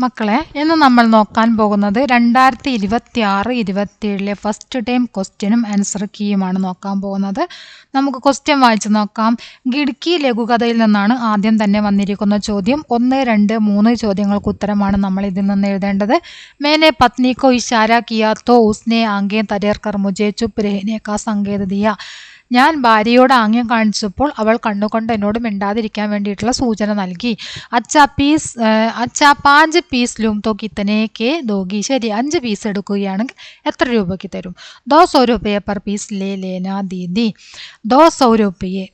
മക്കളെ, ഇന്ന് നമ്മൾ നോക്കാൻ പോകുന്നത് 2026-27 ഫസ്റ്റ് ടൈം ക്വസ്റ്റ്യനും ആൻസർ കീയുമാണ് നോക്കാൻ പോകുന്നത്. നമുക്ക് ക്വസ്റ്റ്യൻ വായിച്ച് നോക്കാം. ഗിഡ്കി ലഘുകഥയിൽ നിന്നാണ് ആദ്യം തന്നെ വന്നിരിക്കുന്ന ചോദ്യം. 1, 2, 3 ചോദ്യങ്ങൾക്ക് ഉത്തരമാണ് നമ്മൾ ഇതിൽ നിന്ന് എഴുതേണ്ടത്. മേനെ പത്നി കോ ഇഷാര കിയാ തോ ഉസ്നെ ആംഗേ തരേർ കർ മുझे ചുപ് രഹനെ കാ സങ്കേത് ദിയ. ഞാൻ ഭാര്യയോട് ആംഗ്യം കാണിച്ചപ്പോൾ അവൾ കണ്ണുകൊണ്ട് എന്നോട് മിണ്ടാതിരിക്കാൻ വേണ്ടിയിട്ടുള്ള സൂചന നൽകി. അച്ഛാ 5 പീസ് ലൂം തോ കിത്തനെ കെ ദോഗി. ശരി, 5 പീസ് എടുക്കുകയാണെങ്കിൽ എത്ര രൂപയ്ക്ക് തരും? 200 രൂപയെ പർ പീസ് ലേ ലേനാ ദീദി. 200 രൂപയെ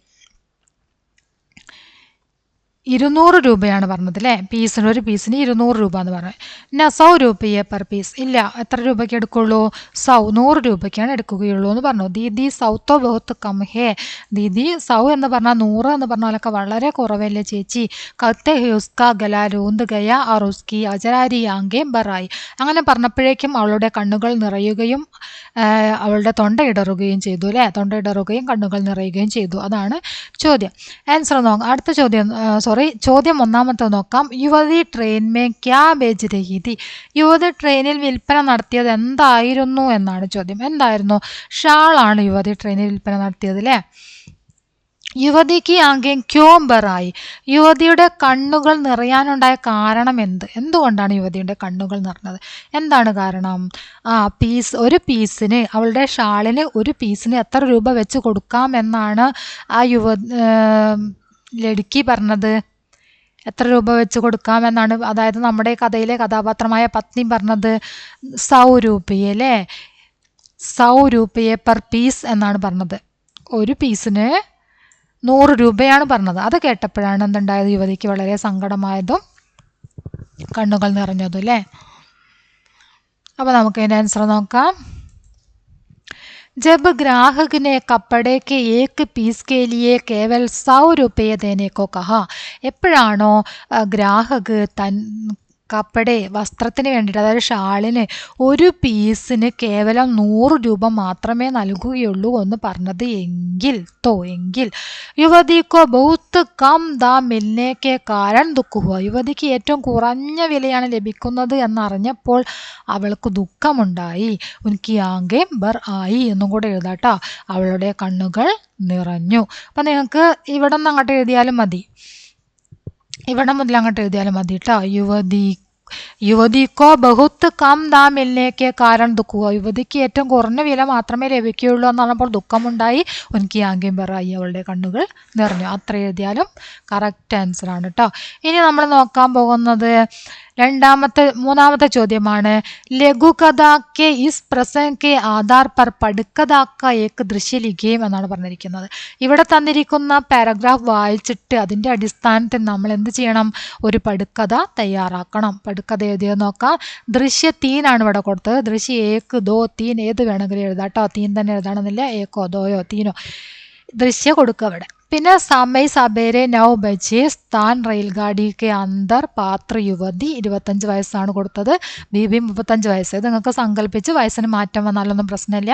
200 രൂപയാണ് പറഞ്ഞത് അല്ലേ? ഒരു പീസിന് 200 രൂപ എന്ന് പറഞ്ഞത്. പിന്നെ 100 രൂപയെ പെർ പീസ് ഇല്ല, എത്ര രൂപയ്ക്ക് എടുക്കുള്ളൂ? 100 രൂപയ്ക്കാണ് എടുക്കുകയുള്ളൂ എന്ന് പറഞ്ഞു. ദീദി 100 ബഹുത്ത് കം ഹേ. ദീദി 100 എന്ന് പറഞ്ഞാൽ 100 എന്ന് പറഞ്ഞാലൊക്കെ വളരെ കുറവല്ലേ ചേച്ചി. കത്തെ ഹേ ഉസ്കാ ഗല രൂന്ത് ഗയ और उसकी അജരാരി ആംഗേ ബറായി. അങ്ങനെ പറഞ്ഞപ്പോഴേക്കും അവളുടെ കണ്ണുകൾ നിറയുകയും അവളുടെ തൊണ്ടയിടറുകയും ചെയ്തു അല്ലേ? തൊണ്ടയിടറുകയും കണ്ണുകൾ നിറയുകയും ചെയ്തു. അതാണ് ചോദ്യം. ആൻസർ നോക്കാം. അടുത്ത ചോദ്യം ഒന്നാമത്തെ നോക്കാം. യുവതി ട്രെയിൻ മേ ക്യാ ബേച്ച് രഹി തി. യുവതി ട്രെയിനിൽ വിൽപ്പന നടത്തിയത് എന്തായിരുന്നു എന്നാണ് ചോദ്യം. എന്തായിരുന്നു? ഷാളാണ് യുവതി ട്രെയിനിൽ വിൽപ്പന നടത്തിയത് അല്ലേ? യുവതിക്ക് ആംഗ്യം ക്യോം ബറായി. യുവതിയുടെ കണ്ണുകൾ നിറയാനുണ്ടായ കാരണം എന്തുകൊണ്ടാണ് യുവതിയുടെ കണ്ണുകൾ നിറഞ്ഞത്? എന്താണ് കാരണം? ഒരു പീസിന്, അവളുടെ ഷാളിന് ഒരു പീസിന് എത്ര രൂപ വെച്ച് കൊടുക്കാമെന്നാണ് ആ ലടുക്കി പറഞ്ഞത്. എത്ര രൂപ വെച്ച് കൊടുക്കാമെന്നാണ്, അതായത് നമ്മുടെ കഥയിലെ കഥാപാത്രമായ പത്നി പറഞ്ഞത് 100 രൂപയെ അല്ലേ? 100 രൂപയെ പെർ പീസ് എന്നാണ് പറഞ്ഞത്. ഒരു പീസിന് 100 രൂപയാണ് പറഞ്ഞത്. അത് കേട്ടപ്പോഴാണ് എന്തുണ്ടായത്? യുവതിക്ക് വളരെ സങ്കടമായതും കണ്ണുകൾ നിറഞ്ഞതും അല്ലേ? അപ്പോൾ നമുക്ക് അതിൻ്റെ ആൻസർ നോക്കാം. जब ग्राहक ने कपड़े के एक पीस के लिए केवल 100 रुपये देने को कहा. എപ്പോഴാണോ ഗ്രാഹക് വസ്ത്രത്തിന് വേണ്ടിയിട്ട്, അതായത് ഷാളിന് ഒരു പീസിന് കേവലം 100 രൂപ മാത്രമേ നൽകുകയുള്ളൂ എന്ന് പറഞ്ഞത് എങ്കിൽ യുവതിക്കോ ബഹുത്ത് കം ദാം മിൽനെ കെ കാരൺ ദുഃഖ ഹുവ. യുവതിക്ക് ഏറ്റവും കുറഞ്ഞ വിലയാണ് ലഭിക്കുന്നത് എന്നറിഞ്ഞപ്പോൾ അവൾക്ക് ദുഃഖമുണ്ടായി. ഉൻകി ആംഗേ ബർ ആയി എന്നും കൂടെ എഴുതാട്ടോ. അവളുടെ കണ്ണുകൾ നിറഞ്ഞു. അപ്പം നിങ്ങൾക്ക് ഇവിടെ നിന്ന് അങ്ങോട്ട് എഴുതിയാലും മതി, ഇവിടെ മുതൽ അങ്ങോട്ട് എഴുതിയാലും മതി കേട്ടോ. യുവതിക്കോ ബഹുത്ത് കം ദാം മിൽനെ കാരൺ ദുഃഖ. യുവതിക്ക് ഏറ്റവും കുറഞ്ഞ വില മാത്രമേ ലഭിക്കുകയുള്ളൂ എന്ന് പറഞ്ഞപ്പോൾ ദുഃഖമുണ്ടായി. ഉൻകി ആംഗ്യം ബറായി, അവളുടെ കണ്ണുകൾ നിറഞ്ഞു. അത്ര എഴുതിയാലും കറക്റ്റ് ആൻസർ ആണ് കേട്ടോ. ഇനി നമ്മൾ നോക്കാൻ പോകുന്നത് മൂന്നാമത്തെ ചോദ്യമാണ്. ലഘുകഥ കെ ഇസ് പ്രസംഗ് കെ ആധാർ പർ പടുക്കഥ കാ ഏക് ദൃശ്യ ലിഖിയേം എന്നാണ് പറഞ്ഞിരിക്കുന്നത്. ഇവിടെ തന്നിരിക്കുന്ന പാരഗ്രാഫ് വായിച്ചിട്ട് അതിൻ്റെ അടിസ്ഥാനത്തിൽ നമ്മൾ എന്ത് ചെയ്യണം? ഒരു പടുക്കഥ തയ്യാറാക്കണം. പടുക്കഥ എഴുതിയത് നോക്കാം. ദൃശ്യ 3 ആണ് ഇവിടെ കൊടുത്തത്. ദൃശ്യ 1, 2, 3 ഏത് വേണമെങ്കിലും എഴുതാം കേട്ടോ. 3 തന്നെ എഴുതണമെന്നില്ല, 1, 2, 3 ദൃശ്യ കൊടുക്കുക അവിടെ. പിന്നെ സമയ സബേരെ 9 ബജെ സ്ഥാൻ റെയിൽഗാഡി കെ അന്തർ പാത്ര യുവതി. 25 വയസ്സാണ് കൊടുത്തത്. ബീബി 35 വയസ്സ്. ഇത് നിങ്ങൾക്ക് സങ്കല്പിച്ച് വയസ്സിന് മാറ്റം വന്നാലൊന്നും പ്രശ്നമില്ല.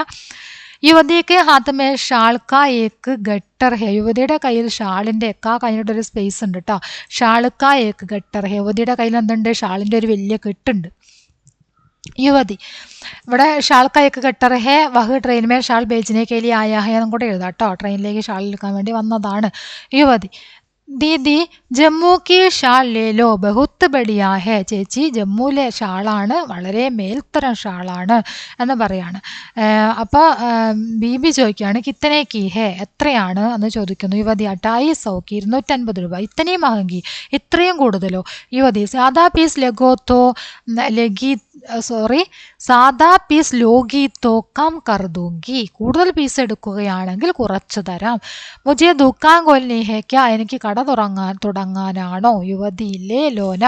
യുവതിക്ക് ഹാത്ത് മേ ഷാൾ കാ ഏക്ക് ഗട്ടർ ഹെ. യുവതിയുടെ കയ്യിൽ ഷാളിൻ്റെ കഴിഞ്ഞിട്ട് ഒരു സ്പേസ് ഉണ്ട് കേട്ടോ. ഷാൾ കാ ഏക്ക് ഗട്ടർ ഹെ. യുവതിയുടെ കയ്യിൽ എന്തുണ്ട്? ഷാളിൻ്റെ ഒരു വലിയ കെട്ടുണ്ട്. യുവതി ഇവിടെ ഷാൾ കായക്ക് കെട്ടർ ഹേ വഹ് ട്രെയിൻ മേ ഷാൾ ബേച്ചിനെ കേലി ആയ ഹേ എന്നും കൂടെ എഴുതാം കേട്ടോ. ട്രെയിനിലേക്ക് ഷാൾ എടുക്കാൻ വേണ്ടി വന്നതാണ് യുവതി. ദീദി ജമ്മു കി ഷാൾ ലേലോ ബഹുത്ത് ബഡിയാ ഹേ. ചേച്ചി ജമ്മുവിലെ ഷാളാണ്, വളരെ മേൽത്തരം ഷാളാണ് എന്ന് പറയാണ്. അപ്പോൾ ബീബി ചോദിക്കുകയാണ് കിത്തനെ കി ഹേ, എത്രയാണ് എന്ന് ചോദിക്കുന്നു. യുവതി 250 250 രൂപ. ഇത്തനെയും മഹങ്കി, ഇത്രയും കൂടുതലോ? യുവതി സാധാ പീസ് ലോഗി തോ കം കർ ദൂങ്കി. കൂടുതൽ പീസ് എടുക്കുകയാണെങ്കിൽ കുറച്ച് തരാം. മുझे ദുക്കാൻ കോൽനി ഹേ ക്യാ. എനിക്ക് കട തുടങ്ങാനാണോ? യുവതി ലേ ലോന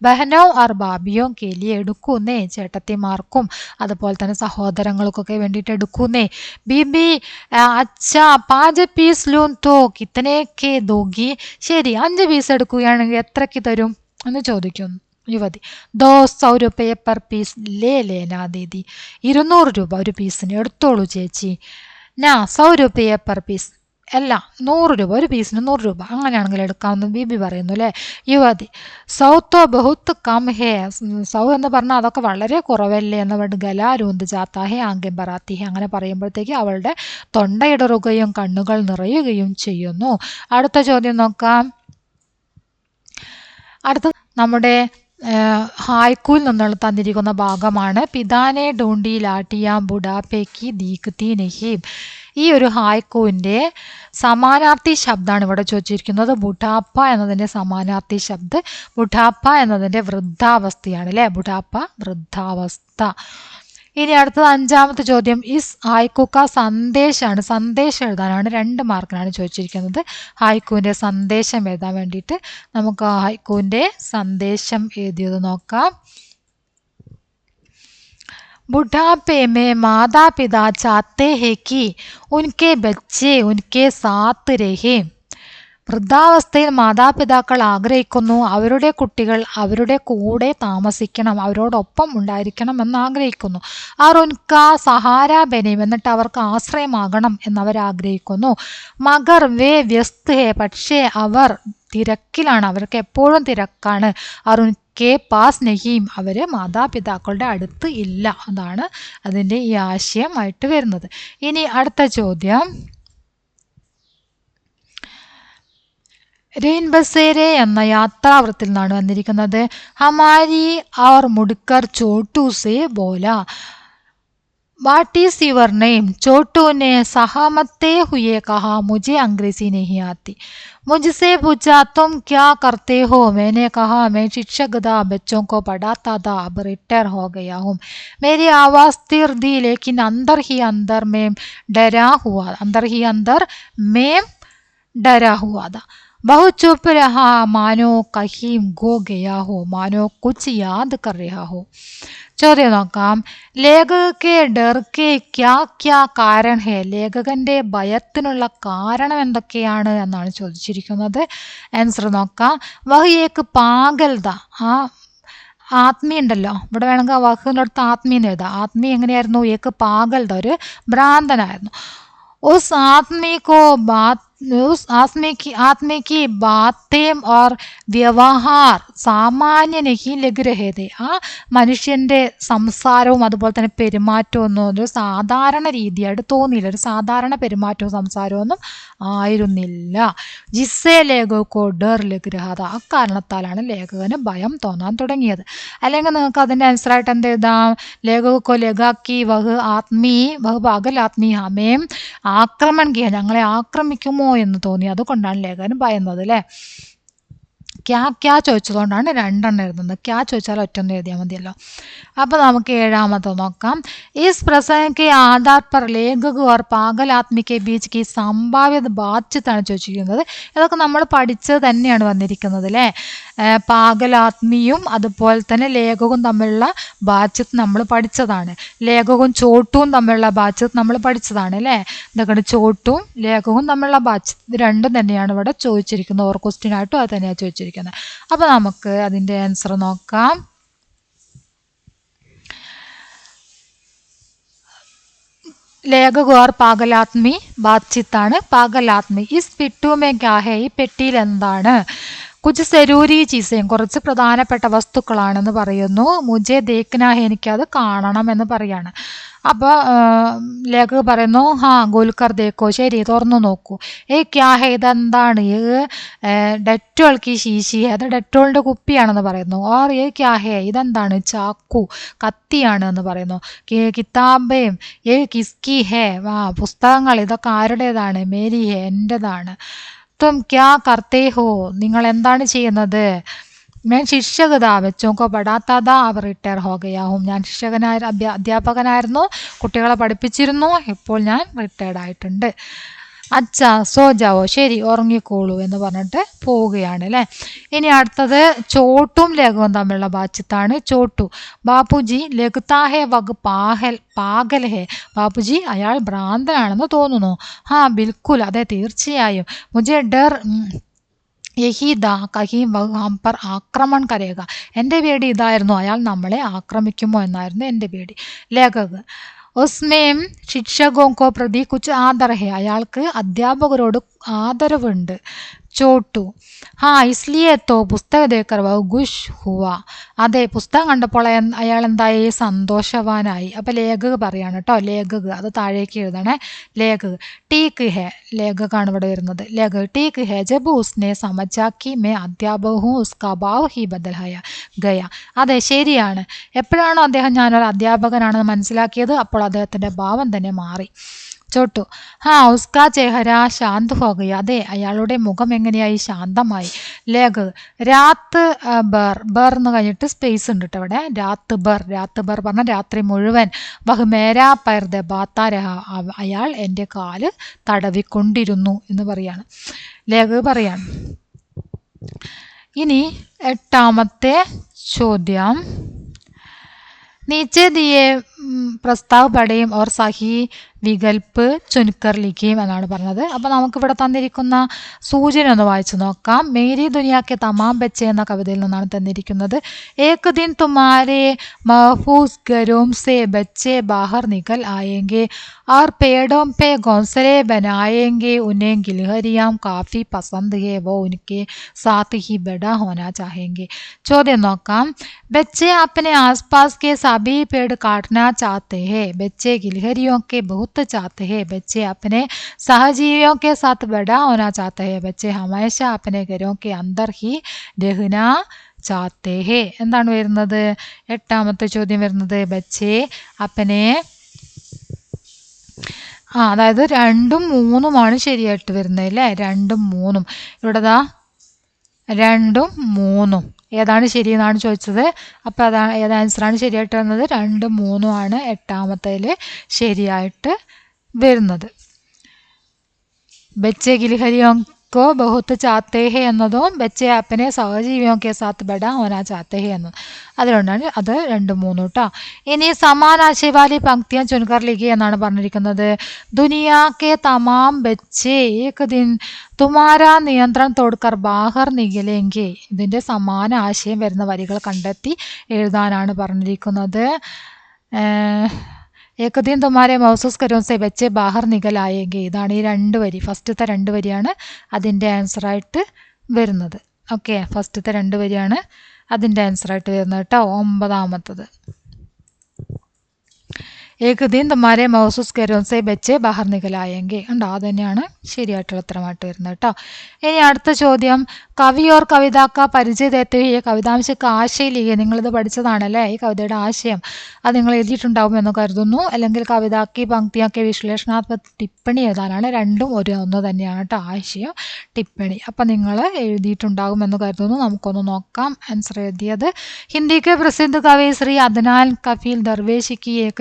ബഹനോ ആർ ബാബിയോ കേലിയെ. എടുക്കുന്നേ, ചേട്ടത്തിമാർക്കും അതുപോലെ തന്നെ സഹോദരങ്ങൾക്കൊക്കെ വേണ്ടിയിട്ട് എടുക്കുന്നേ. ബീബി അച്ഛാ 5 പീസ് ലൂൻ തോ കിത്തനെ കെ ദോഗി. ശരി, 5 പീസ് എടുക്കുകയാണെങ്കിൽ എത്രയ്ക്ക് തരും എന്ന് ചോദിക്കുന്നു യുവതി. 200 രൂപയെ പെർ പീസ് ലേ ലേനാ ദീദി. 200 രൂപ ഒരു പീസിന് എടുത്തോളൂ ചേച്ചി. 100 രൂപയെ പെർ പീസ് അല്ല 100 രൂപ, ഒരു പീസിന് 100 രൂപ, അങ്ങനെയാണെങ്കിൽ എടുക്കാമെന്ന് ബീബി പറയുന്നു അല്ലേ. യുവതി സൗത്തോ ബഹുത്ത് കം ഹേ, സൗ എന്ന് പറഞ്ഞാൽ അതൊക്കെ വളരെ കുറവല്ലേ എന്ന് പറഞ്ഞിട്ട് ഗലാരൂന്ത് ജാത്താ ഹേ ആംഗ്യം ബറാത്തി ഹേ, അങ്ങനെ പറയുമ്പോഴത്തേക്ക് അവളുടെ തൊണ്ടയിടറുകയും കണ്ണുകൾ നിറയുകയും ചെയ്യുന്നു. അടുത്ത ചോദ്യം നോക്കാം. അടുത്ത നമ്മുടെ ഹായ്ക്കൂയിൽ നിന്നുള്ള തന്നിരിക്കുന്ന ഭാഗമാണ്. പിതാനെ ഡൂണ്ടി ലാട്ടിയാം ബുഡാപ്പേക്ക് ദീക്തി നഹീം. ഈ ഒരു ഹായ്ക്കൂവിൻ്റെ സമാനാർത്ഥി ശബ്ദമാണ് ഇവിടെ ചോദിച്ചിരിക്കുന്നത്. ബുഢാപ്പ എന്നതിൻ്റെ സമാനാർത്ഥി ശബ്ദ് ബുഢാപ്പ എന്നതിൻ്റെ വൃദ്ധാവസ്ഥയാണ് അല്ലേ. ബുഢാപ്പ വൃദ്ധാവസ്ഥ. ഇനി അടുത്തത് 5ാമത്തെ ചോദ്യം. ഇസ് ഹായ്ക്കൂക്ക സന്ദേശമാണ്. സന്ദേശം എഴുതാനാണ്, 2 മാർക്കിനാണ് ചോദിച്ചിരിക്കുന്നത്. ഹായ്ക്കൂവിൻ്റെ സന്ദേശം എഴുതാൻ വേണ്ടിയിട്ട് നമുക്ക് ഹായ്ക്കൂവിൻ്റെ സന്ദേശം എഴുതിയത് നോക്കാം. बुढ़ापे में माता पिता चाहते हैं कि उनके बच्चे उनके साथ रहे. വൃദ്ധാവസ്ഥയിൽ മാതാപിതാക്കൾ ആഗ്രഹിക്കുന്നു അവരുടെ കുട്ടികൾ അവരുടെ കൂടെ താമസിക്കണം, അവരോടൊപ്പം ഉണ്ടായിരിക്കണം എന്ന് ആഗ്രഹിക്കുന്നു. അവർ ഉൻക സഹാര ബനേം, എന്നിട്ട് അവർക്ക് ആശ്രയമാകണം എന്നവരാഗ്രഹിക്കുന്നു. മഗർ വേ വ്യസ്ത് ഹേ, പക്ഷേ അവർ തിരക്കിലാണ്, അവർക്ക് എപ്പോഴും തിരക്കാണ്. അവർ ഉൻകെ പാസ് നഹീം, അവർ മാതാപിതാക്കളുടെ അടുത്ത് ഇല്ല. അതാണ് അതിൻ്റെ ഈ ആശയമായിട്ട് വരുന്നത്. ഇനി അടുത്ത ചോദ്യം. റെയിൻ ബസേരെ എന്ന യാത്രാവൃത്തിൽ നിന്നാണ് വന്നിരിക്കുന്നത്. ഹമാരി और मुड़कर छोटू से बोला, वाट इज यूर नेम? छोटू ने सहमते हुए कहा, मुझे अंग्रेजी नहीं आती. मुझसे पूछा, तुम क्या करते हो? मैंने कहा, मैं शिक्षक था, बच्चों को पढ़ाता था, अब रिटायर हो गया हूँ. मेरी आवाज़ स्थिर थी, लेकिन अंदर ही अंदर मैं डरा हुआ था. बहुत चुप रहा, मानो कहीं गो गया हो, मानो कुछ याद कर रहा हो. ചോദ്യം നോക്കാം. ലേഖകന്റെ ഡർക്ക് ക്യാ ക്യാ കാരൺ ഹേ, ലേഖകന്റെ ഭയത്തിനുള്ള കാരണം എന്തൊക്കെയാണ് എന്നാണ് ചോദിച്ചിരിക്കുന്നത്. ആൻസർ നോക്കാം. വഹ് ഏക്ക് പാഗൽ ദ, ആ ആത്മീ ഉണ്ടല്ലോ, ഇവിടെ വേണമെങ്കിൽ വഹിൻ്റെ അടുത്ത് ആത്മീന്ന് എഴുതാം. ആത്മീ എങ്ങനെയായിരുന്നു? ഏക്ക് പാഗൽ ദ, ഒരു ഭ്രാന്തനായിരുന്നു. उस आदमी की बातें और വ്യവഹാർ സാമാന്യ നഹി ലഗ് രഹേ ഥേ, ആ മനുഷ്യൻ്റെ സംസാരവും അതുപോലെ തന്നെ പെരുമാറ്റവും ഒന്നും ഒരു സാധാരണ രീതിയായിട്ട് തോന്നിയില്ല, ഒരു സാധാരണ പെരുമാറ്റവും സംസാരവും ഒന്നും ആയിരുന്നില്ല. ജിസ്സേ ലേഖകോ ഡർ ലഗ് രഹാ ഥാ, അക്കാരണത്താലാണ് ലേഖകന് ഭയം തോന്നാൻ തുടങ്ങിയത്. അല്ലെങ്കിൽ നിങ്ങൾക്ക് അതിൻ്റെ ആൻസറായിട്ട് എന്ത് എഴുതാം? ലേഖകോ ലഗാക്കി വഹ് ആത്മീ വഹ് പാഗൽ ആത്മീ ഹമേം ആക്രമൺ കിയ, ഞങ്ങളെ ആക്രമിക്കുമോ എന്ന് തോന്നി, അതുകൊണ്ടാണ് ലേഖകന് ഭയന്നത് അല്ലേ. ക്യാ ചോദിച്ചതുകൊണ്ടാണ് 2 എണ്ണം എഴുതുന്നത്. ക്യാ ചോദിച്ചാൽ ഒറ്റൊന്നും എഴുതിയാൽ മതിയല്ലോ. അപ്പോൾ നമുക്ക് 7ാമത്തെ നോക്കാം. ഇസ് പ്രസംഗ കെ ആധാർ പർ ലേഖക് ഓർ പാഗൽ ആത്മി കെ ബീച്ച് കി സംഭാവ്യത ബാധ്യതാണ് ചോദിച്ചിരിക്കുന്നത്. ഇതൊക്കെ നമ്മൾ പഠിച്ചത് തന്നെയാണ് വന്നിരിക്കുന്നത് അല്ലേ. പാഗലാത്മിയും അതുപോലെ തന്നെ ലേഖകവും തമ്മിലുള്ള ബാധ്യത നമ്മൾ പഠിച്ചതാണ്. ലേഖകവും ചോട്ടും തമ്മിലുള്ള ബാധ്യത നമ്മൾ പഠിച്ചതാണ് അല്ലേ. ഇതൊക്കെ ചോട്ടും ലേഖകവും തമ്മിലുള്ള ബാധ്യത, ഇത് രണ്ടും തന്നെയാണ് ഇവിടെ ചോദിച്ചിരിക്കുന്നത്. ഓർ ക്വസ്റ്റ്യൻ ആയിട്ടും അത് തന്നെയാണ് ചോദിച്ചിരിക്കുന്നത്. അപ്പോൾ നമുക്ക് അതിൻ്റെ ആൻസർ നോക്കാം. ലേഖക് ഓർ പാഗലാത്മി ബാധ്യത്താണ്. പാഗലാത്മി. ഇസ് പിട്ടു മേ ക്യാ ഹേ, ഈ പെട്ടിയിൽ എന്താണ്? കുച്ച് സെരൂരി ചീസയും, കുറച്ച് പ്രധാനപ്പെട്ട വസ്തുക്കളാണെന്ന് പറയുന്നു. മുജെ ദേഖ്നാ ഹേ, എനിക്കത് കാണണം എന്ന് പറയാണ്. അപ്പോൾ ലേഖക് പറയുന്നു, ഹാ ഗോൽക്കർ ദേക്കോ, ശരി തുറന്നു നോക്കൂ. ക്യാ ഹേ, ഇതെന്താണ്? ഡെറ്റോൾ കി ശീശി, അത് ഡെറ്റോളിൻ്റെ കുപ്പിയാണെന്ന് പറയുന്നു. ഓർ ക്യാ ഹേ, ഇതെന്താണ്? ചാക്കു, കത്തിയാണ് എന്ന് പറയുന്നു. കിതാബേം കിസ്കി ഹേ, പുസ്തകങ്ങൾ ഇതൊക്കെ ആരുടേതാണ്? മേരി ഹേ, എൻ്റെതാണ്. തും ക്യാ കർത്തേ ഹോ, നിങ്ങൾ എന്താണ് ചെയ്യുന്നത്? ഞാൻ ശിക്ഷകതാ ബച്ചോക്കോ പഠാത്താതാ അവർ റിട്ടയർ ഹോ ഗയാ ഹൂം, ഞാൻ അധ്യാപകനായിരുന്നു, കുട്ടികളെ പഠിപ്പിച്ചിരുന്നു, ഇപ്പോൾ ഞാൻ റിട്ടയർഡ് ആയിട്ടുണ്ട്. അച്ഛാ സോ ജാവോ, ശരി ഉറങ്ങിക്കോളൂ എന്ന് പറഞ്ഞിട്ട് പോവുകയാണ് അല്ലേ. ഇനി അടുത്തത് ചോട്ടും ലേഖകവും തമ്മിലുള്ള ബാധ്യത്താണ്. ചോട്ടു, ബാപ്പുജി ലഘുതാഹേ വഗ് പാഗൽ ഹേ, ബാപ്പുജി അയാൾ ഭ്രാന്തനാണെന്ന് തോന്നുന്നു. ഹാ ബിൽക്കുൽ, അതെ തീർച്ചയായും. മുജെ ഡർ യഹി ദാ കഹീം വഹ് ഹം പർ ആക്രമൺ കരേക, എൻ്റെ പേടി ഇതായിരുന്നു, അയാൾ നമ്മളെ ആക്രമിക്കുമോ എന്നായിരുന്നു എൻ്റെ പേടി. ലേഖക്, ഉസ്മേം ശിക്ഷകോങ്കോ പ്രതി കുച്ച് ആദർ ഹെ. അയാൾക്ക് അധ്യാപകരോട് ആദരവുണ്ട്. ചോട്ടു ഹാ ഇസ്ലിയെ തോ പുസ്തക ദേക്കർ വഹ് ഖുഷ് ഹുവ. അതെ, പുസ്തകം കണ്ടപ്പോൾ അയാൾ എന്തായി, സന്തോഷവാനായി. അപ്പം ലേഖക് പറയാണ് കേട്ടോ, ലേഖക് അത് താഴേക്ക് എഴുതണേ. ലേഖക് ടീക്ക് ഹെ, ലേഖകാണ് ഇവിടെ വരുന്നത്. ലേഖക് ടീക്ക് ഹെ ജബ് ഉസ്നെ സമജാക്കി മേ അധ്യാപക് ഹും ഉസ്കാ ഭാവ് ഹി ബദൽ ഗയ. അതെ, ശരിയാണ്. എപ്പോഴാണോ അദ്ദേഹം ഞാനൊരു അധ്യാപകനാണെന്ന് മനസ്സിലാക്കിയത് അപ്പോൾ അദ്ദേഹത്തിൻ്റെ ഭാവം തന്നെ മാറി. ചോട്ടു ഹാ ഉസ്കാ ചെഹര ശാന്ത് ഹോ ഗയ. അതെ, അയാളുടെ മുഖം എങ്ങനെയായി, ശാന്തമായി. ലേഖക് രാത്ത് ബർ, ബർ എന്ന് കഴിഞ്ഞിട്ട് സ്പേസ് ഉണ്ട് കേട്ടോ ഇവിടെ. രാത്ത് ബർ, രാത്ത് ബർ പറഞ്ഞാൽ രാത്രി മുഴുവൻ. വഹ് മേരാ പൈർ ദബാത്താ രഹ, അയാൾ എൻ്റെ കാല് തടവിക്കൊണ്ടിരുന്നു എന്ന് പറയാണ്, ലേഖക് പറയാണ്. ഇനി 8ാമത്തെ ചോദ്യം. नीचे दिए പ്രസ്താവ് പഠയും ഓർ സഹി വികൽപ്പ് ചുൻകർ ലിഖിയും എന്നാണ് പറഞ്ഞത്. അപ്പോൾ നമുക്കിവിടെ തന്നിരിക്കുന്ന സൂചന ഒന്ന് വായിച്ചു നോക്കാം. മേരി ദുനിയാക്കെ തമാം ബച്ചെ എന്ന കവിതയിൽ നിന്നാണ് തന്നിരിക്കുന്നത്. ഏക് ദിൻ തുമാരെ മഹഫൂസ് ഗരോം സെ ബച്ചെ ബാഹർ നികൽ ആയെങ്കെ और पेड़ों पे घोंसले बनाएंगे उन्हें गिलहरियाँ काफ़ी पसंद है वो उनके साथ ही बड़ा होना चाहेंगे. ചോദ്യം നോക്കാം. बच्चे अपने आसपास के सभी पेड़ काटना चाहते हैं. बच्चे गिलहरियों के बहुत चाहते हैं. बच्चे अपने सहजीवियों के साथ बड़ा होना चाहते हैं. बच्चे हमेशा अपने घरों के अंदर ही रहना चाहते हैं. എന്താണ് വരുന്നത്? 8ാമത്തെ ചോദ്യം വരുന്നത് ബച്ചേ അപ്പനെ, അതായത് 2ഉം 3ഉമാണ് ശരിയായിട്ട് വരുന്നത് അല്ലേ. 2ഉം 3ഉം ഇവിടെ 2ഉം 3ഉം ഏതാണ് ശരി എന്നാണ് ചോദിച്ചത്. അപ്പോൾ അതാണ് ഏത് ആൻസറാണ് ശരിയായിട്ട് വരുന്നത്? 2ഉം 3ഉം ആണ് 8ാമത്തേൽ ശരിയായിട്ട് വരുന്നത്. ബച്ചെ ഗിൽഹരിയോं को बहुत चाहते हैं എന്നതും ബച്ചെ അപ്പനെ സഹജീവിയോं के साथ बड़ा होना चाहते हैं എന്നും അതുകൊണ്ടാണ് അത് 2ഉം 3ഉം കേട്ടോ. ഇനി സമാൻ ആശയ വാലി പങ്ക്തിയാൻ ചുൻകർ ലിഖി എന്നാണ് പറഞ്ഞിരിക്കുന്നത്. ദുനിയാ കെ തമാം ബച്ചെ ഏക് ദിൻ തുമാരാ നിയന്ത്രണം തോടുക്കർ ബാഹർ നികലെങ്കെ. ഇതിൻ്റെ സമാന ആശയം വരുന്ന വരികൾ കണ്ടെത്തി എഴുതാനാണ് പറഞ്ഞിരിക്കുന്നത്. ഏക് ദിൻ തുമാരെ മഹസൂസ് കരോം സെ ബച്ചെ ബാഹർ നികലായെങ്കിൽ, ഇതാണ് ഈ 2 വരി. ഫസ്റ്റത്തെ 2 വരിയാണ് അതിൻ്റെ ആൻസറായിട്ട് വരുന്നത്. ഓക്കെ, ഫസ്റ്റത്തെ 2 വരിയാണ് അതിൻ്റെ ആൻസറായിട്ട് വരുന്നത് കേട്ടോ. 9ാമത്തത് ഏക് ദിൻ തുമാരെ മഹസൂസ് കരോം സെ ബച്ചെ ബാഹർ നികലായെങ്കിൽ ഉണ്ടോ, അത് തന്നെയാണ് ശരിയായിട്ടുള്ള ഉത്തരമായിട്ട് വരുന്നത് കേട്ടോ. ഇനി അടുത്ത ചോദ്യം. കവി ഓർ കവിതാക്ക പരിചയ ദേത്തെ ഈ കവിതാംശക്ക് ആശയം ലിഖിയെ. നിങ്ങളിത് പഠിച്ചതാണല്ലേ, ഈ കവിതയുടെ ആശയം അത് നിങ്ങൾ എഴുതിയിട്ടുണ്ടാവും എന്ന് കരുതുന്നു. അല്ലെങ്കിൽ കവിതാക്കി പങ്ക്തിയാക്കി വിശ്ലേഷണാത്മക ടിപ്പണി എഴുതാനാണ്. 2ഉം ഒന്ന് തന്നെയാണ് കേട്ടോ, ആശയം ടിപ്പണി. അപ്പം നിങ്ങൾ എഴുതിയിട്ടുണ്ടാകും എന്ന് കരുതുന്നു. നമുക്കൊന്ന് നോക്കാം ആൻസർ എഴുതിയത്. ഹിന്ദിക്ക് പ്രസിദ്ധ കവി ശ്രീ അദ്നാൻ കഫീൽ ദർവേശി की एक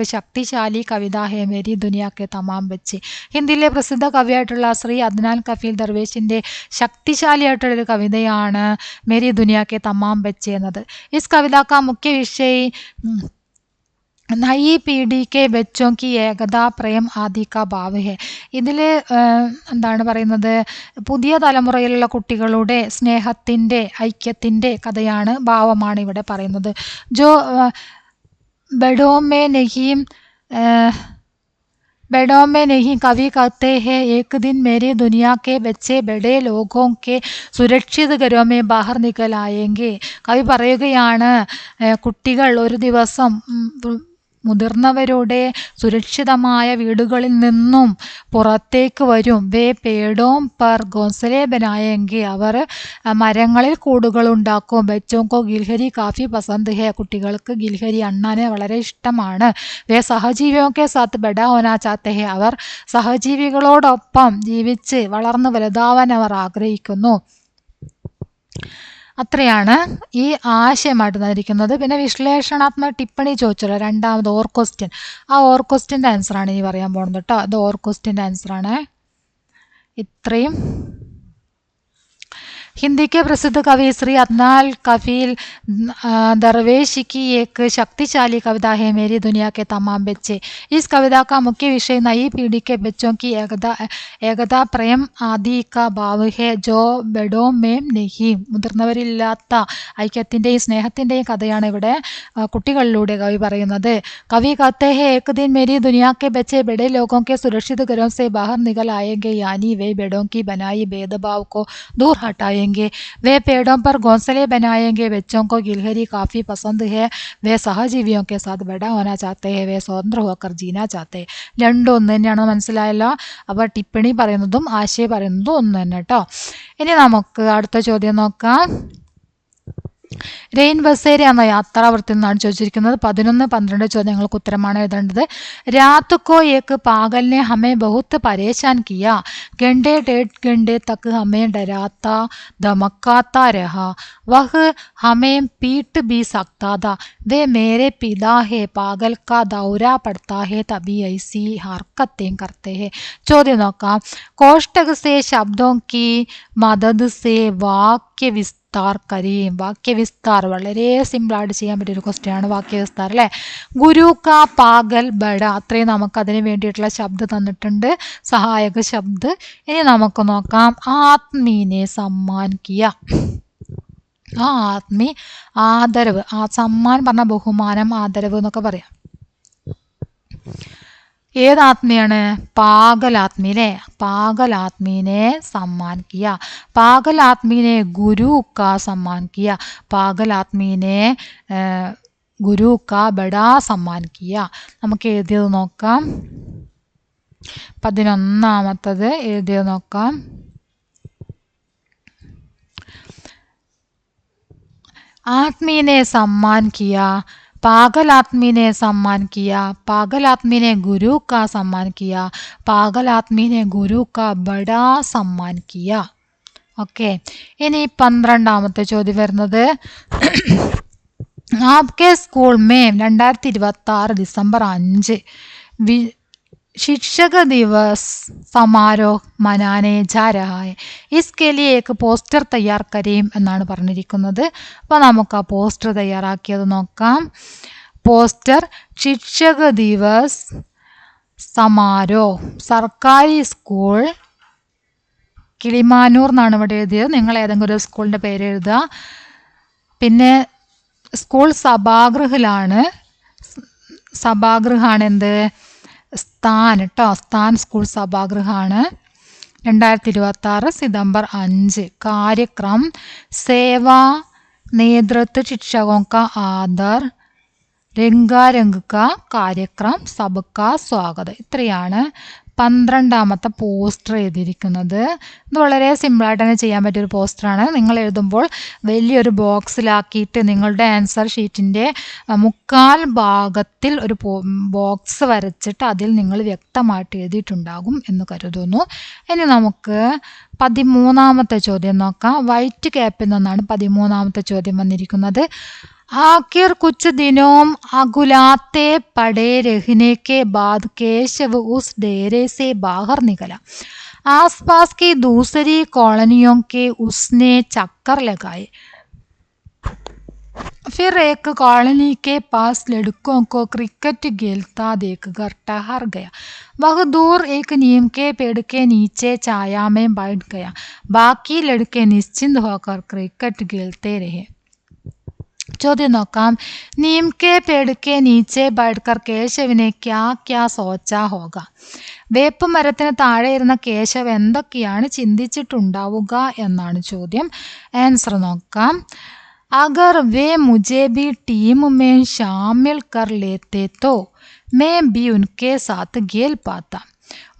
ശക്തിശാലി കവിത ഹേ മേരി ദുനിയാക്കെ തമാം ബച്ചെ. ഹിന്ദിയിലെ പ്രസിദ്ധ കവിയായിട്ടുള്ള ശ്രീ അദ്നാൻ കഫീൽ ദർവേശിൻ്റെ ശക്തിശാലിയായിട്ടുള്ളൊരു കവിതയാണ് മേരി ദുനിയാക്കെ തമാം ബച്ചെ എന്നത്. ഇസ് കവിത കാ മുഖ്യ വിഷയ നയി പീഡി കെ ബച്ചോं की ഏകതാ പ്രേം ആദി കാ ഭാവ് ഹെ. ഇതിൽ എന്താണ് പറയുന്നത്? പുതിയ തലമുറയിലുള്ള കുട്ടികളുടെ സ്നേഹത്തിൻ്റെ ഐക്യത്തിൻ്റെ കഥയാണ്, ഭാവമാണ് ഇവിടെ പറയുന്നത്. ജോ ബഡോ മേ नहीं कवि कहते हैं एक दिन मेरी दुनिया के बच्चे बड़े लोगों के സുരക്ഷിത घरों में बाहर निकल आएंगे. കവി പറയുകയാണ്, കുട്ടികൾ ഒരു ദിവസം മുതിർന്നവരുടെ സുരക്ഷിതമായ വീടുകളിൽ നിന്നും പുറത്തേക്ക് വരും. വേ പേടോം പർ ഘോംസലെ ബനായെങ്കിൽ, അവർ മരങ്ങളിൽ കൂടുകൾ ഉണ്ടാക്കും. ബച്ചോങ്കോ ഗിൽഹരി കാഫി പസന്ത് ഹെ, കുട്ടികൾക്ക് ഗിൽഹരി അണ്ണാനെ വളരെ ഇഷ്ടമാണ്. വേ സഹജീവിയൊക്കെ സാത്ത് ബഡാ ഹോനാ ചാത്തെ ഹെ, അവർ സഹജീവികളോടൊപ്പം ജീവിച്ച് വളർന്ന് വലുതാവാൻ അവർ ആഗ്രഹിക്കുന്നു. അത്രയാണ് ഈ ആശയമായിട്ട് തന്നിരിക്കുന്നത്. പിന്നെ വിശ്ലേഷണാത്മക ടിപ്പണി ചോദിച്ചല്ലോ, 2ാമത് ഓർ ക്വസ്റ്റ്യൻ. ആ ഓർ ക്വസ്റ്റ്യൻ്റെ ആൻസറാണ് ഇനി പറയാൻ പോകുന്നത് കേട്ടോ. അത് ഓർ ക്വസ്റ്റ്യൻ്റെ ആൻസറാണ്. ഇത്രയും हिंदी के प्रसिद्ध कवि श्री अदनान कफील दरवेश की एक शक्तिशाली कविता है मेरी दुनिया के तमाम बच्चे। इस कविता का मुख्य विषय नई पीढ़ी के बच्चों की एकता प्रेम आदि का भाव है जो बड़ों में नहीं। മുതിർന്നവരില്ലാത്ത ഐക്യത്തിൻ്റെയും സ്നേഹത്തിൻ്റെയും കഥയാണ് ഇവിടെ കുട്ടികളിലൂടെ കവി പറയുന്നത്. कवि कहते हैं एक दिन मेरी दुनिया के बच्चे बड़े लोगों के सुरक्षित घरों से बाहर निकल आएंगे, यानी वे बड़ों की बनाई भेदभाव को दूर हटाएंगे, वे पेड़ों पर घोंसले बनाएंगे, बच्चों को गिलहरी काफ़ी पसंद है, वे सहजीवियों के साथ बड़ा होना चाहते हैं, वे स्वतंत्र होकर जीना चाहते हैं. രണ്ടും ഒന്ന് തന്നെയാണോ മനസ്സിലായല്ലോ? അപ്പോൾ ടിപ്പണി പറയുന്നതും ആശയം പറയുന്നതും ഒന്ന് തന്നെ കേട്ടോ. ഇനി നമുക്ക് അടുത്ത ചോദ്യം നോക്കാം. റെയിൻ ബസേര എന്ന യാത്രാവൃത്തിൽ നിന്നാണ് ചോദിച്ചിരിക്കുന്നത്. 11, 12 ചോദ്യങ്ങൾക്ക് ഉത്തരമാണ് എഴുതേണ്ടത്. രാत को एक पागल ने हमें बहुत परेशान किया, घंटे 1.5 घंटे तक हमें डराता धमकाता रहा, वह हमें पीट भी सकता था, वे मेरे पिता है, पागल का दौरा पड़ता है तभी ऐसी हरकतें करते हैं. ചോദ്യം നോക്കാം. कोष्टक से शब्दों की मदद से वाक्य വിസ്താർ കരീം. വാക്യവിസ്താർ വളരെ സിമ്പിളായിട്ട് ചെയ്യാൻ പറ്റിയൊരു ക്വസ്റ്റ്യൻ ആണ് വാക്യവിസ്താർ അല്ലേ. ഗുരു കാ പാഗൽ ബഡ, അത്രയും നമുക്കതിന് വേണ്ടിയിട്ടുള്ള ശബ്ദം തന്നിട്ടുണ്ട്, സഹായക ശബ്ദ്. ഇനി നമുക്ക് നോക്കാം. ആത്മീനെ സമ്മാൻ കിയ. ആ ആത്മീ ആദരവ്, ആ സമ്മാൻ പറഞ്ഞ ബഹുമാനം ആദരവ് എന്നൊക്കെ പറയാം. ഏത് ആത്മീയാണ്? പാഗൽ ആത്മീ അല്ലേ. പാഗൽ ആത്മീനെ സമ്മാൻ കിയ. പാഗൽ ആത്മീനെ ഗുരു കാ സമ്മാൻ കിയ. പാഗൽ ആത്മീനെ ഗുരു കാ ബഡാ സമ്മാൻ കിയ. നമുക്ക് എഴുതിയത് നോക്കാം. 11ാമത്തത് എഴുതിയത് നോക്കാം. ആത്മീനെ സമ്മാൻ കിയ, पागल आदमी ने सम्मान किया, पागल आदमी ने गुरु का सम्मान किया, पागल आदमी ने गुरु का बड़ा सम्मान किया. ഓക്കെ. ഇനി 12ാമത്തെ ചോദ്യം വരുന്നത്. आपके स्कूल में 2026 दिसंबर 5 शिक्षक दिवस समारोह मनाने जा रहा है, इसके लिए एक പോസ്റ്റർ തയ്യാർ കരീം എന്നാണ് പറഞ്ഞിരിക്കുന്നത്. അപ്പോൾ നമുക്ക് ആ പോസ്റ്റർ തയ്യാറാക്കിയത് നോക്കാം. പോസ്റ്റർ ശിക്ഷക ദിവസ് സമാരോഹ് സർക്കാരി സ്കൂൾ കിളിമാനൂർ എന്നാണ് ഇവിടെ എഴുതിയത്. നിങ്ങൾ ഏതെങ്കിലും ഒരു സ്കൂളിൻ്റെ പേര് എഴുതുക. പിന്നെ സ്കൂൾ സഭാഗൃഹിലാണ്. സഭാഗൃഹാണ് എന്ത്? സ്ഥാൻ കേട്ടോ. സ്ഥാൻ സ്കൂൾ സഭാഗൃഹാണ്. 2026 सितंबर 5. कार्यक्रम सेवा नेतृत्व शिक्षकों का आदर रंगारंग का कार्यक्रम सबका स्वागत. ഇത്രയാണ് 12ാമത്തെ പോസ്റ്റർ എഴുതിയിരിക്കുന്നത്. ഇത് വളരെ സിമ്പിളായിട്ട് തന്നെ ചെയ്യാൻ പറ്റിയൊരു പോസ്റ്ററാണ്. നിങ്ങൾ എഴുതുമ്പോൾ വലിയൊരു ബോക്സിലാക്കിയിട്ട് നിങ്ങളുടെ ആൻസർ ഷീറ്റിൻ്റെ 3/4 ഭാഗത്തിൽ ഒരു ബോക്സ് വരച്ചിട്ട് അതിൽ നിങ്ങൾ വ്യക്തമായിട്ട് എഴുതിയിട്ടുണ്ടാകും എന്ന് കരുതുന്നു. ഇനി നമുക്ക് 13ാമത്തെ ചോദ്യം നോക്കാം. വൈറ്റ് ക്യാപ്പിൽ നിന്നാണ് 13ാമത്തെ ചോദ്യം വന്നിരിക്കുന്നത്. आखिर कुछ दिनों अगुलाते पड़े रहने के बाद केशव उस डेरे से बाहर निकला. आसपास की दूसरी कॉलोनियों के उसने चक्कर लगाए, फिर एक कॉलोनी के पास लड़कों को क्रिकेट खेलता देखकर ठहर गया. वह दूर एक नीम के पेड़ के नीचे छाया में बैठ गया. बाकी लड़के निश्चिंत होकर क्रिकेट खेलते रहे. ചോദ്യം നോക്കാം. नीम के पेड़ के नीचे बैठकर केशव ने क्या क्या सोचा होगा. വേപ്പ് മരത്തിന് താഴെ ഇരുന്ന കേശവ് എന്തൊക്കെയാണ് ചിന്തിച്ചിട്ടുണ്ടാവുക എന്നാണ് ചോദ്യം. ആൻസർ നോക്കാം. अगर वे मुझे भी टीम में शामिल कर लेते तो मैं भी उनके साथ खेल पाता.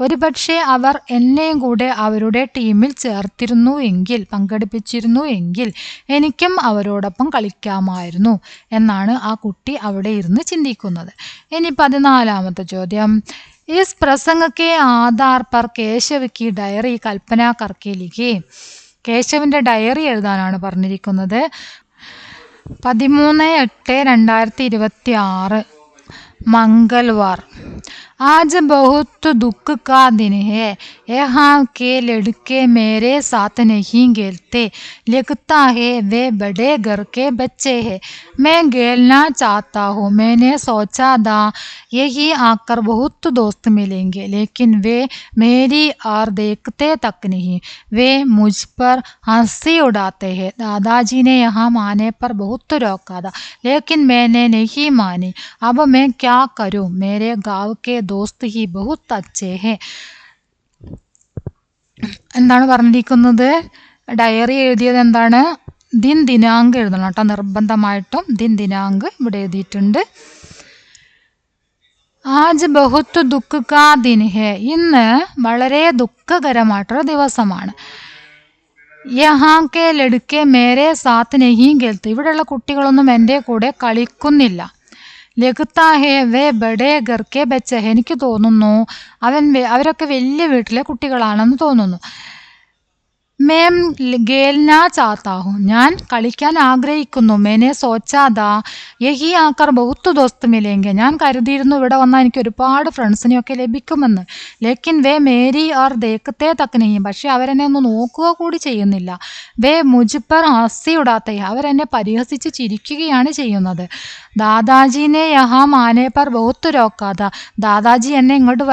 ഒരു പക്ഷേ അവർ എന്നെയും കൂടെ അവരുടെ ടീമിൽ ചേർത്തിരുന്നു എങ്കിൽ, പങ്കെടുപ്പിച്ചിരുന്നു എങ്കിൽ എനിക്കും അവരോടൊപ്പം കളിക്കാമായിരുന്നു എന്നാണ് ആ കുട്ടി അവിടെ ഇരുന്ന് ചിന്തിക്കുന്നത്. ഇനി 14ാമത്തെ ചോദ്യം. इस प्रसंग के आधार पर केशव की डायरी कल्पना करके लिखी. കേശവിൻ്റെ ഡയറി എഴുതാനാണ് പറഞ്ഞിരിക്കുന്നത്. 13/8/2026 मंगलवार. आज बहुत दुख का दिन है, यहाँ के लड़के मेरे साथ नहीं खेलते, लगता है वे बड़े घर के बच्चे हैं। मैं खेलना चाहता हूँ, मैंने सोचा था यही आकर बहुत दोस्त मिलेंगे, लेकिन वे मेरी और देखते तक नहीं, वे मुझ पर हंसी उड़ाते हैं। दादाजी ने यहाँ आने पर बहुत रोका था, लेकिन मैंने नहीं मानी। अब मैं क्या करूँ, मेरे गाँव के दोस्त ही बहुत अच्छे हैं. എന്താണ് പറഞ്ഞിരിക്കുന്നത്? ഡയറി എഴുതിയത് എന്താണ്? ദിൻ ദിനാങ്ക് എഴുതണം കേട്ടോ, നിർബന്ധമായിട്ടും ദിൻ ദിനാങ്ക് ഇവിടെ എഴുതിയിട്ടുണ്ട്. ആജ് ബഹുത്ത് ദുഃഖ കാ ദിൻ ഹെ, ഇന്ന് വളരെ ദുഃഖകരമായിട്ടുള്ള ദിവസമാണ്. യഹാ കെ ലഡ്കെ മേരെ സാത്ത് നഹീ ഖേൽത്തെ, ഇവിടെയുള്ള കുട്ടികളൊന്നും എൻ്റെ കൂടെ കളിക്കുന്നില്ല. ലഗുത്താ ഹേ വേ ബഡേ ഗർക്കെ ബച്ച ഹെ, എനിക്ക് തോന്നുന്നു അവരൊക്കെ വലിയ വീട്ടിലെ കുട്ടികളാണെന്ന് തോന്നുന്നു. മേം ഖേൽനാ ചാത്താ ഹൂ, ഞാൻ കളിക്കാൻ ആഗ്രഹിക്കുന്നു. മേനെ സോച്ചാതാ യഹി ആക്കർ ബഹുത്ത് ദോസ്ത് മിലേങ്കെ, ഞാൻ കരുതിയിരുന്നു ഇവിടെ വന്നാൽ എനിക്ക് ഒരുപാട് ഫ്രണ്ട്സിനെയൊക്കെ ലഭിക്കുമെന്ന്. ലേക്കിൻ വേ മേരി ഓർ ദേക്കത്തെ തക്കനെയും, പക്ഷെ അവരെന്നെ ഒന്ന് നോക്കുക കൂടി ചെയ്യുന്നില്ല. വേ മുജ് പർ ഹസി ഉടാത്തെ, അവരെന്നെ പരിഹസിച്ച് ചിരിക്കുകയാണ് ചെയ്യുന്നത്. ദാദാജിനെ യഹാം ആനെ പർ ബഹുത്ത് രോക്കാത, ദാദാജി എന്നെ ഇങ്ങോട്ട്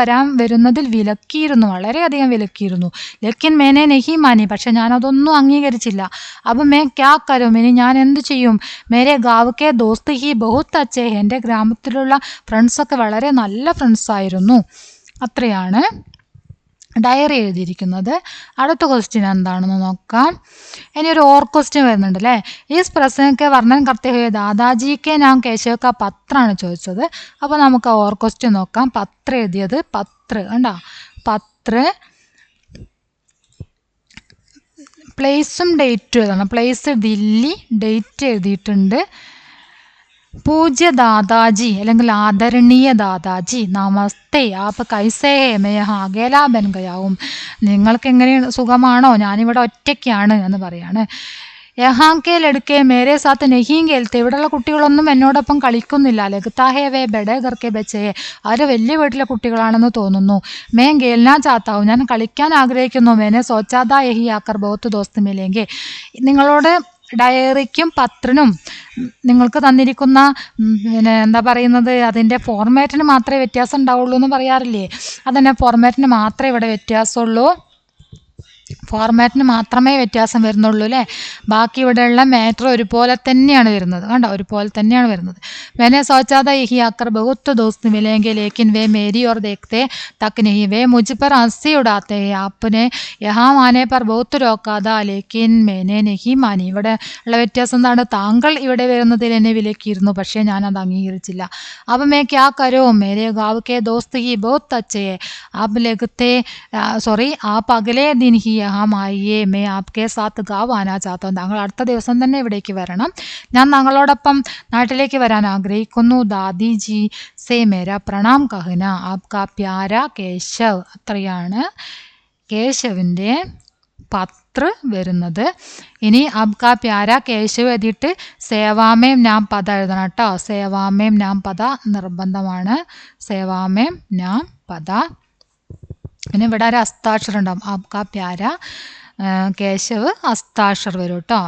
വരുന്നതിൽ വിലക്കിയിരുന്നു, വളരെയധികം വിലക്കിയിരുന്നു. ലേക്കിൻ മേനെ നഹി മാനി, പക്ഷെ ഞാനതൊന്നും അംഗീകരിച്ചില്ല. അപ്പം മേ ക്യാ കരും, ഇനി ഞാൻ എന്ത് ചെയ്യും? മേരെ ഗാവ് കെ ദോസ്ത് ഹി ബഹുത്ത് അച്ചേ, എൻ്റെ ഗ്രാമത്തിലുള്ള ഫ്രണ്ട്സൊക്കെ വളരെ നല്ല ഫ്രണ്ട്സായിരുന്നു. അത്രയാണ് ഡയറി എഴുതിയിരിക്കുന്നത്. അടുത്ത ക്വസ്റ്റ്യൻ എന്താണെന്ന് നോക്കാം. ഇനി ഒരു ഓർ ക്വസ്റ്റ്യൻ വരുന്നുണ്ട് അല്ലേ. ഈ പ്രസംഗക്കെ വർണ്ണൻ കർത്തേ ഹുയെ ദാദാജിക്ക് ഞാൻ കേശവക്ക പത്രാണ് ചോദിച്ചത്. അപ്പോൾ നമുക്ക് ഓർ ക്വസ്റ്റ്യൻ നോക്കാം. പത്ര എഴുതിയത് പത്ര കണ്ടോ, പത്ര പ്ലേസും ഡേറ്റും എഴുതണം. പ്ലേസ് ദില്ലി, ഡേറ്റ് എഴുതിയിട്ടുണ്ട്. പൂജ്യ ദാദാജി അല്ലെങ്കിൽ ആദരണീയ ദാദാജി, നമസ്തേ, ആപ്പ് കൈസേ ഹേ, മേ യഹാ അകേലാ ബൻ ഗയാവും, നിങ്ങൾക്ക് എങ്ങനെ സുഖമാണോ, ഞാനിവിടെ ഒറ്റയ്ക്കാണ് എന്ന് പറയാണ്. യഹാ കെ ലഡ്കെ മേരെ സാത്ത് നഹീ ഖേൽത്തെ, ഇവിടെയുള്ള കുട്ടികളൊന്നും എന്നോടൊപ്പം കളിക്കുന്നില്ല. ലഗ്താ ഹേ വേ ബഡേ ഘർക്കെ ബച്ചേ, അവർ വലിയ വീട്ടിലെ കുട്ടികളാണെന്ന് തോന്നുന്നു. മേ ഖേൽനാ ചാത്താവും, ഞാൻ കളിക്കാൻ ആഗ്രഹിക്കുന്നു. മേനെ സോച്ചാദാ യഹി ആക്കർ ബഹുത്ത് ദോസ്ത് മിലേങ്കെ, നിങ്ങളോട് ഡയറിക്കും പത്രനും നിങ്ങൾക്ക് തന്നിരിക്കുന്ന എന്താ പറയുന്നത്, അതിൻ്റെ ഫോർമാറ്റിന് മാത്രമേ വ്യത്യാസം ഉണ്ടാവുള്ളൂ എന്ന് പറയാറില്ലേ, അതന്നെ ഫോർമാറ്റിന് മാത്രമേ ഇവിടെ വ്യത്യാസമുള്ളൂ. ഫോർമാറ്റിന് മാത്രമേ വ്യത്യാസം വരുന്നുള്ളൂ അല്ലേ. ബാക്കി ഇവിടെയുള്ള മാറ്റർ ഒരുപോലെ തന്നെയാണ് വരുന്നത്. കണ്ടോ, ഒരുപോലെ തന്നെയാണ് വരുന്നത്. मैंने सोचा था यही आकर बहुत दोस्त मिलेंगे, लेकिन वे मेरी और देखते तक नहीं, वे मुझ पर हंसी उड़ाते हैं. आपने यहाँ आने पर बहुत रोका था, लेकिन मैंने नहीं मानी. ഇവിടെ ഉള്ള വ്യത്യാസം എന്താണ്? താങ്കൾ ഇവിടെ വരുന്നതിൽ എന്നെ വിലക്കിയിരുന്നു, പക്ഷേ ഞാനത് അംഗീകരിച്ചില്ല. अब मैं क्या करूँ, मेरे गाँव के दोस्त ही बहुत अच्छे हैं. आप लगते आप अगले दिन ही यहाँ आइए, मैं आपके साथ गाँव आना चाहता हूँ. താങ്കൾ അടുത്ത ദിവസം തന്നെ ഇവിടേക്ക് വരണം, ഞാൻ താങ്കളോടൊപ്പം നാട്ടിലേക്ക് വരാൻ ആഗ്രഹിക്കുന്നു. ദാദിജി സേ മേരാ പ്രണാം കഹന, ആപ്കാ പ്യാര കേശവ്. അത്രയാണ് കേശവിൻ്റെ പത്ര വരുന്നത്. ഇനി ആപ്കാ പ്യാര കേശവ് എഴുതിയിട്ട് സേവാമേം നാം പദ എഴുതണം കേട്ടോ. സേവാമേം നാം പദ നിർബന്ധമാണ്. സേവാമേം നാം പദ. പിന്നെ ഇവിടെ ഒരു ഹസ്താക്ഷരം ഉണ്ടാവും. ആപ്കാ പ്യാര കേശവ് ഹസ്താക്ഷർ വരും കേട്ടോ.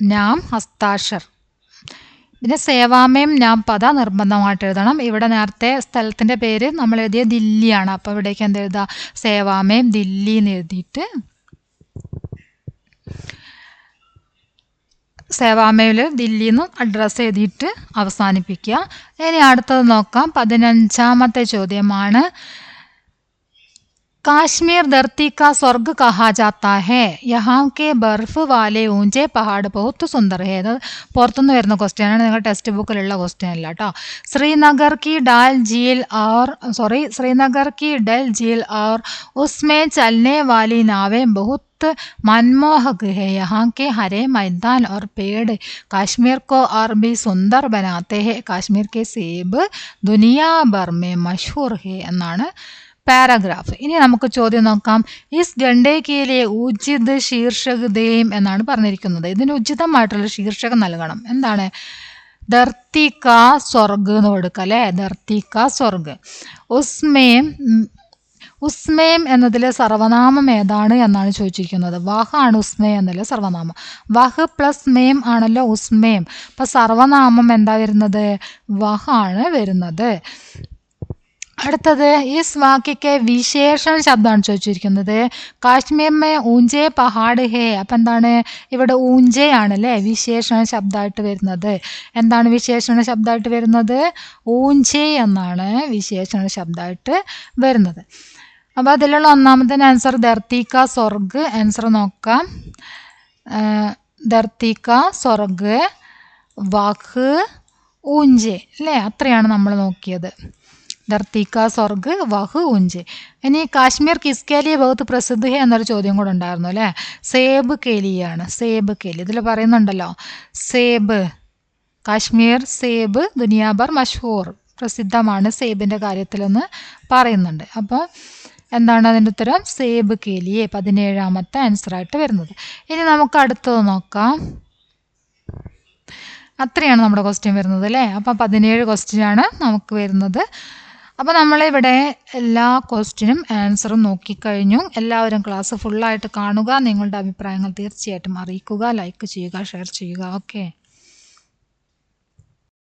നാം ഹസ്താക്ഷർ. പിന്നെ സേവാമേം നാം പദ നിർബന്ധമായിട്ട് എഴുതണം. ഇവിടെ നേരത്തെ സ്ഥലത്തിൻ്റെ പേര് നമ്മൾ എഴുതിയ ദില്ലിയാണ്, അപ്പോൾ ഇവിടേക്ക് എന്ത് എഴുതുക? സേവാമേം ദില്ലി എന്ന് എഴുതിയിട്ട് സേവാമേയിൽ ദില്ലിന്ന് അഡ്രസ്സ് എഴുതിയിട്ട് അവസാനിപ്പിക്കുക. ഇനി അടുത്തത് നോക്കാം. 15ാമത്തെ ചോദ്യമാണ്. काश्मीर धरती का स्वर्ग कहा जाता है, यहाँ के बर्फ वाले ऊंचे पहाड़ बहुत सुंदर है. അത് പുറത്തുനിന്ന് വരുന്ന ക്വസ്റ്റ്യൻ ആണ്, നിങ്ങൾ ടെക്സ്റ്റ് ബുക്കിലുള്ള ക്വസ്റ്റ്യൻ അല്ല കേട്ടോ. श्रीनगर की डल झील और उसमें चलने वाली नावें बहुत मनमोहक है. यहाँ के हरे मैदान और पेड़ कश्मीर को और भी सुंदर बनाते हैं. कश्मीर के सेब दुनिया भर में मशहूर है എന്നാണ് പാരഗ്രാഫ്. ഇനി നമുക്ക് ചോദ്യം നോക്കാം. ഇസ് ഖണ്ഡേക്കിയിലെ ഉചിത് ശീർഷക് ദേം എന്നാണ് പറഞ്ഞിരിക്കുന്നത്. ഇതിന് ഉചിതമായിട്ടുള്ള ശീർഷകം നൽകണം. എന്താണ്? ധർത്തി കാ സ്വർഗ് എന്ന് കൊടുക്കുക അല്ലേ. ധർത്തി കാ സ്വർഗ്. ഉസ്മേം ഉസ്മേം എന്നതിലെ സർവനാമം ഏതാണ് എന്നാണ് ചോദിച്ചിരിക്കുന്നത്. വഹ് ആണ് ഉസ്മേം എന്നതിലെ സർവനാമം. വഹ് പ്ലസ് മേം ആണല്ലോ ഉസ്മേം. അപ്പം സർവനാമം എന്താ വരുന്നത്? വഹ് ആണ് വരുന്നത്. അടുത്തത് ഇസ് വാക്യക്ക് വിശേഷണ ശബ്ദമാണ് ചോദിച്ചിരിക്കുന്നത്. കാശ്മീർ മേ ഊഞ്ചേ പഹാഡ് ഹേ. അപ്പം എന്താണ് ഇവിടെ ഊഞ്ചേ ആണല്ലേ വിശേഷണ ശബ്ദമായിട്ട് വരുന്നത്. എന്താണ് വിശേഷണ ശബ്ദമായിട്ട് വരുന്നത്? ഊഞ്ചേ എന്നാണ് വിശേഷണ ശബ്ദമായിട്ട് വരുന്നത്. അപ്പോൾ അതിലുള്ള ഒന്നാമത്തെ ആൻസർ ധർത്തി കാ സ്വർഗ്. ആൻസർ നോക്കാം. ധർത്തി കാ സ്വർഗ്, വഹ്, ഊഞ്ചേ അല്ലേ. അത്രയാണ് നമ്മൾ നോക്കിയത്. ധർത്തി കാ സ്വർഗ്, വഹ്, ഊഞ്ചേ. ഇനി കാശ്മീർ കിസ്കേലിയെ ബഹുത്ത് പ്രസിദ്ധ ഹേ എന്നൊരു ചോദ്യം കൂടെ ഉണ്ടായിരുന്നു അല്ലേ. സേബ് കേലിയാണ്. സേബ് കേലി ഇതിൽ പറയുന്നുണ്ടല്ലോ. സേബ് കാശ്മീർ സേബ് ദുനിയാഭർ മഷ്ഹൂർ, പ്രസിദ്ധമാണ് സേബിൻ്റെ കാര്യത്തിലെന്ന് പറയുന്നുണ്ട്. അപ്പോൾ എന്താണ് അതിൻ്റെ ഉത്തരം? സേബ് കേലിയെ 17ാമത്തെ ആൻസറായിട്ട് വരുന്നത്. ഇനി നമുക്ക് അടുത്തത് നോക്കാം. അത്രയാണ് നമ്മുടെ ക്വസ്റ്റ്യൻ വരുന്നത് അല്ലേ. അപ്പം 17 ക്വസ്റ്റ്യനാണ് നമുക്ക് വരുന്നത്. അപ്പോൾ നമ്മളിവിടെ എല്ലാ ക്വസ്റ്റ്യനും ആൻസറും നോക്കിക്കഴിഞ്ഞു. എല്ലാവരും ക്ലാസ് ഫുള്ളായിട്ട് കാണുക. നിങ്ങളുടെ അഭിപ്രായങ്ങൾ തീർച്ചയായിട്ടും അറിയിക്കുക. ലൈക്ക് ചെയ്യുക, ഷെയർ ചെയ്യുക. ഓക്കെ.